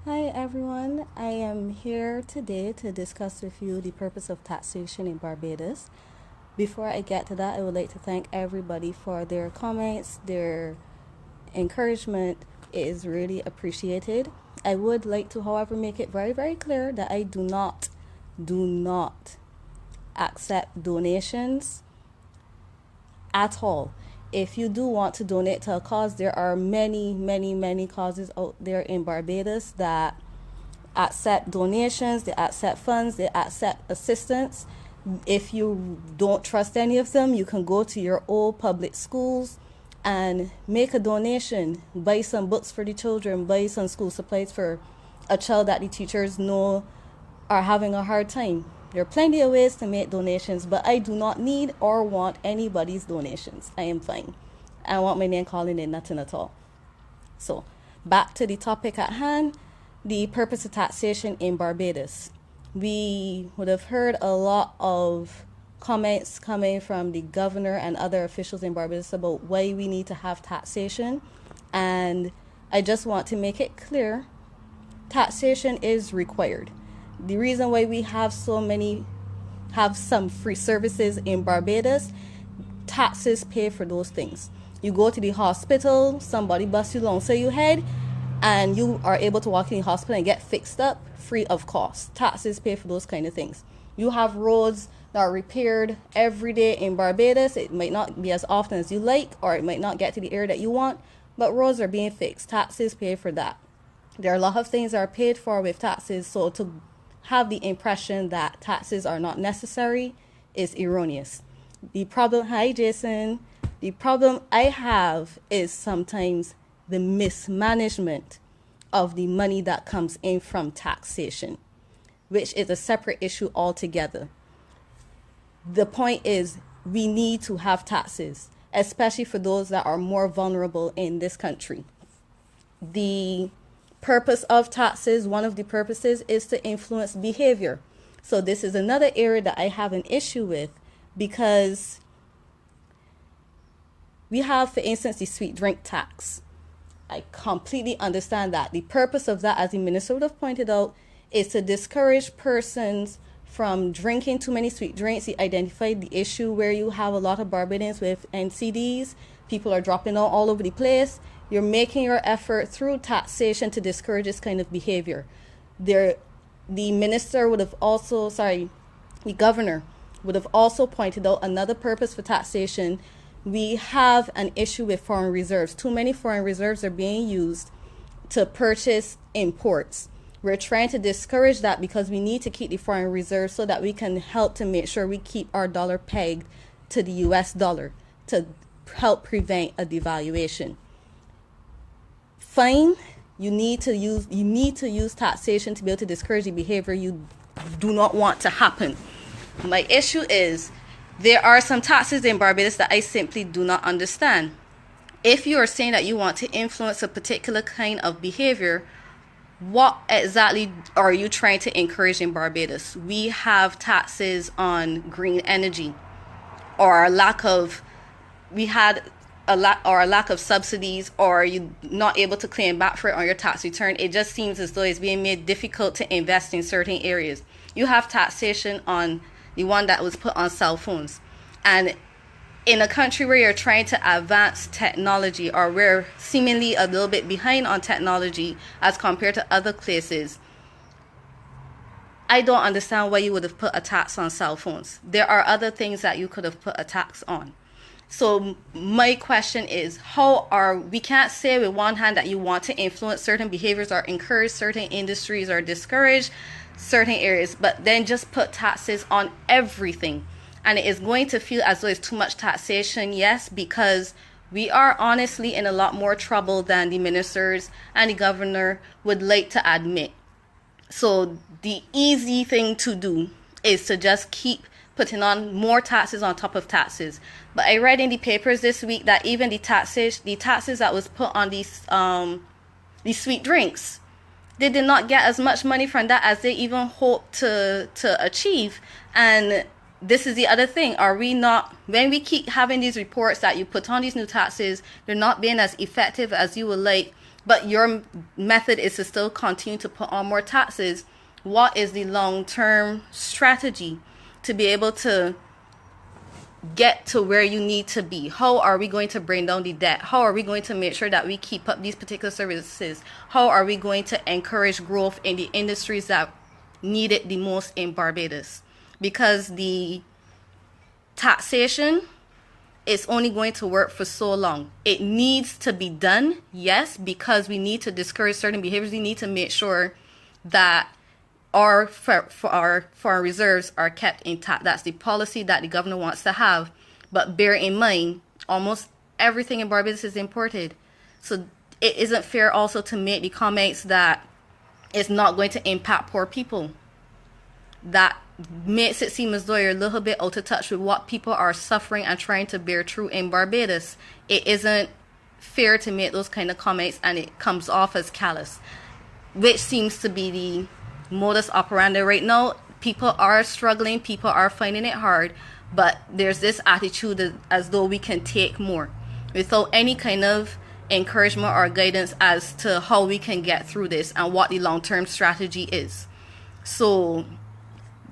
Hi everyone, I am here today to discuss with you the purpose of taxation in Barbados. Before I get to that, I would like to thank everybody for their comments, their encouragement. It is really appreciated. I would like to, however, make it very, very clear that I do not accept donations at all. If you do want to donate to a cause, there are many, many, many causes out there in Barbados that accept donations, they accept funds, they accept assistance. If you don't trust any of them, you can go to your old public schools and make a donation, buy some books for the children, buy some school supplies for a child that the teachers know are having a hard time. There are plenty of ways to make donations, but I do not need or want anybody's donations. I am fine. I don't want my name calling in, nothing at all. So, back to the topic at hand, the purpose of taxation in Barbados. We would have heard a lot of comments coming from the governor and other officials in Barbados about why we need to have taxation. And I just want to make it clear, taxation is required. The reason why we have some free services in Barbados, taxes pay for those things. You go to the hospital, somebody busts you along, so you head, and you are able to walk in the hospital and get fixed up free of cost. Taxes pay for those kind of things. You have roads that are repaired every day in Barbados. It might not be as often as you like, or it might not get to the area that you want, but roads are being fixed. Taxes pay for that. There are a lot of things that are paid for with taxes, so to have the impression that taxes are not necessary is erroneous. Hi Jason, the problem I have is sometimes the mismanagement of the money that comes in from taxation, which is a separate issue altogether. The point is, we need to have taxes, especially for those that are more vulnerable in this country. The purpose of taxes, one of the purposes is to influence behavior. So this is another area that I have an issue with, because we have, for instance, the sweet drink tax. I completely understand that. The purpose of that, as the minister would have pointed out, is to discourage persons from drinking too many sweet drinks. He identified the issue where you have a lot of Barbadians with NCDs. People are dropping out all over the place. You're making your effort through taxation to discourage this kind of behavior. The minister would have also, the governor would have also pointed out another purpose for taxation. We have an issue with foreign reserves. Too many foreign reserves are being used to purchase imports. We're trying to discourage that because we need to keep the foreign reserves so that we can help to make sure we keep our dollar pegged to the US dollar to help prevent a devaluation. Fine, you need to use taxation to be able to discourage the behavior you do not want to happen. My issue is, there are some taxes in Barbados that I simply do not understand. If you are saying that you want to influence a particular kind of behavior, what exactly are you trying to encourage in Barbados? We have taxes on green energy, or a lack of subsidies, or you're not able to claim back for it on your tax return. It just seems as though it's being made difficult to invest in certain areas. You have taxation on the one that was put on cell phones. And in a country where you're trying to advance technology, or we're seemingly a little bit behind on technology as compared to other places, I don't understand why you would have put a tax on cell phones. There are other things that you could have put a tax on. So my question is, we can't say with one hand that you want to influence certain behaviors or encourage certain industries or discourage certain areas, but then just put taxes on everything. And it is going to feel as though it's too much taxation, yes, because we are honestly in a lot more trouble than the ministers and the governor would like to admit. So the easy thing to do is to just keep putting on more taxes on top of taxes. But I read in the papers this week that even the taxes that was put on these sweet drinks, they did not get as much money from that as they even hoped to achieve. And this is the other thing. When we keep having these reports that you put on these new taxes, they're not being as effective as you would like, but your method is to still continue to put on more taxes, what is the long-term strategy to be able to get to where you need to be? How are we going to bring down the debt? How are we going to make sure that we keep up these particular services? How are we going to encourage growth in the industries that need it the most in Barbados? Because the taxation is only going to work for so long. It needs to be done, yes, because we need to discourage certain behaviors. We need to make sure that our foreign reserves are kept intact. That's the policy that the governor wants to have. But bear in mind, almost everything in Barbados is imported. So it isn't fair also to make the comments that it's not going to impact poor people. That makes it seem as though you're a little bit out of touch with what people are suffering and trying to bear through in Barbados. It isn't fair to make those kind of comments, and it comes off as callous, which seems to be the modus operandi right now. People are struggling, people are finding it hard, but there's this attitude as though we can take more without any kind of encouragement or guidance as to how we can get through this and what the long-term strategy is. So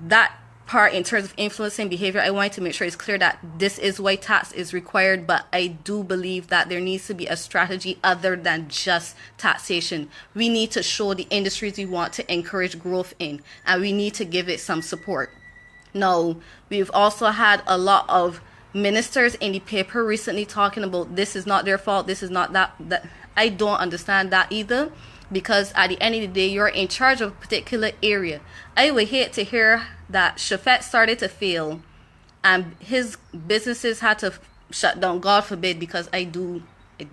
that part, in terms of influencing behavior, I wanted to make sure it's clear that this is why tax is required, but I do believe that there needs to be a strategy other than just taxation. We need to show the industries we want to encourage growth in, and we need to give it some support. Now, we've also had a lot of ministers in the paper recently talking about this is not their fault, this is not that. I don't understand that either, because at the end of the day, you're in charge of a particular area. I would hate to hear that Shafet started to fail and his businesses had to shut down, God forbid, because I do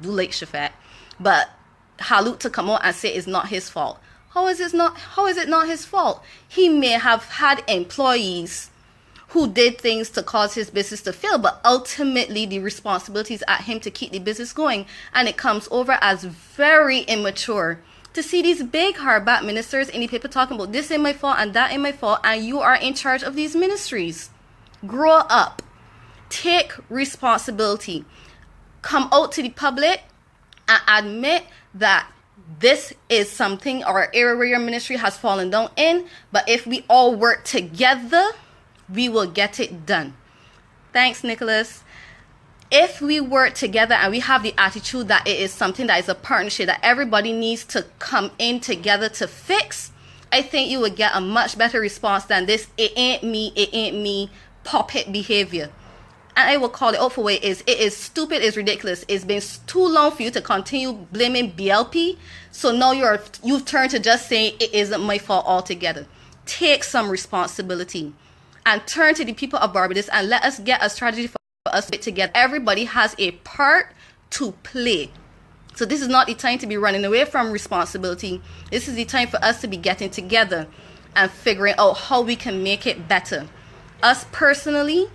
like Shafet, but Halut to come out and say it's not his fault. How is it not his fault? He may have had employees who did things to cause his business to fail, but ultimately the responsibility is at him to keep the business going, and it comes over as very immature to see these big hardback ministers in the paper talking about this ain't my fault and that ain't my fault, and you are in charge of these ministries. Grow up. Take responsibility. Come out to the public and admit that this is something or area where your ministry has fallen down in, but if we all work together, we will get it done. Thanks, Nicholas. If we work together and we have the attitude that it is something that is a partnership that everybody needs to come in together to fix, I think you would get a much better response than this it ain't me puppet behavior. And I will call it out for what it is. It is stupid, it's ridiculous. It's been too long for you to continue blaming BLP. So now you've turned to just saying it isn't my fault altogether. Take some responsibility and turn to the people of Barbados and let us get a strategy for us to together. Everybody has a part to play. So this is not the time to be running away from responsibility. This is the time for us to be getting together and figuring out how we can make it better. Us personally,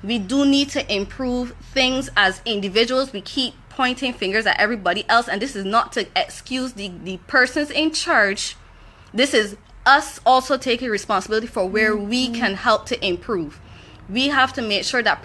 we do need to improve things as individuals. We keep pointing fingers at everybody else, and this is not to excuse the persons in charge. This is us also taking responsibility for where we can help to improve. We have to make sure that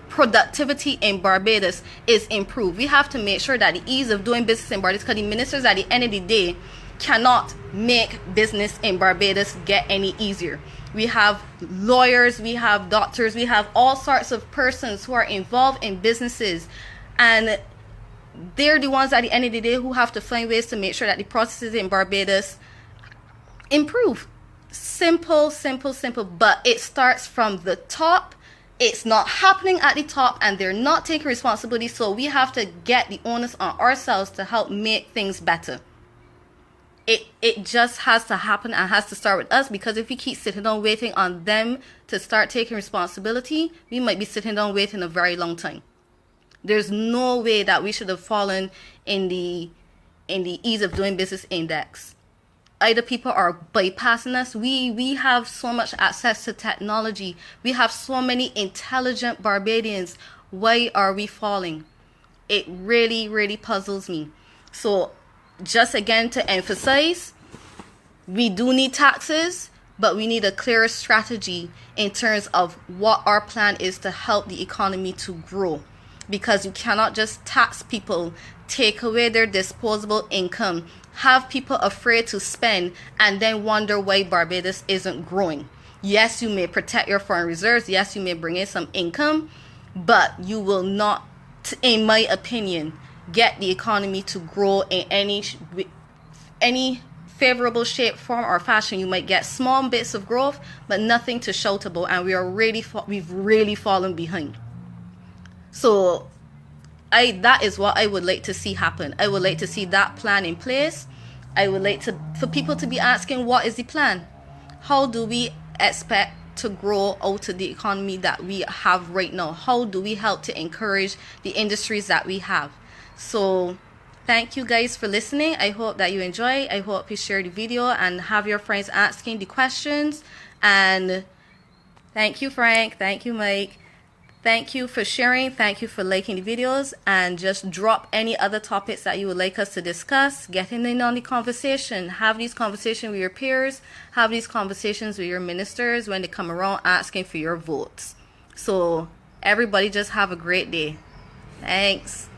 productivity in Barbados is improved. We have to make sure that the ease of doing business in Barbados, because the ministers at the end of the day cannot make business in Barbados get any easier. We have lawyers, we have doctors, we have all sorts of persons who are involved in businesses, and they're the ones at the end of the day who have to find ways to make sure that the processes in Barbados improve. Simple, but it starts from the top. It's not happening at the top, and they're not taking responsibility, so we have to get the onus on ourselves to help make things better. It just has to happen and has to start with us, because if we keep sitting down waiting on them to start taking responsibility, we might be sitting down waiting a very long time. There's no way that we should have fallen in the ease of doing business index. Either people are bypassing us. We have so much access to technology. We have so many intelligent Barbadians. Why are we falling? It really, really puzzles me. So just again to emphasize, we do need taxes, but we need a clearer strategy in terms of what our plan is to help the economy to grow. Because you cannot just tax people take away their disposable income, have people afraid to spend, and then wonder why Barbados isn't growing. Yes, you may protect your foreign reserves. Yes, you may bring in some income, but you will not, in my opinion, get the economy to grow in any favorable shape, form, or fashion. You might get small bits of growth, but nothing to shout about, and we've really fallen behind. So that is what I would like to see happen. I would like to see that plan in place. I would like for people to be asking, what is the plan? How do we expect to grow out of the economy that we have right now? How do we help to encourage the industries that we have? So thank you guys for listening. I hope that you enjoy. I hope you share the video and have your friends asking the questions. And thank you, Frank. Thank you, Mike. Thank you for sharing. Thank you for liking the videos. And just drop any other topics that you would like us to discuss. Get in on the conversation. Have these conversations with your peers. Have these conversations with your ministers when they come around asking for your votes. So everybody just have a great day. Thanks.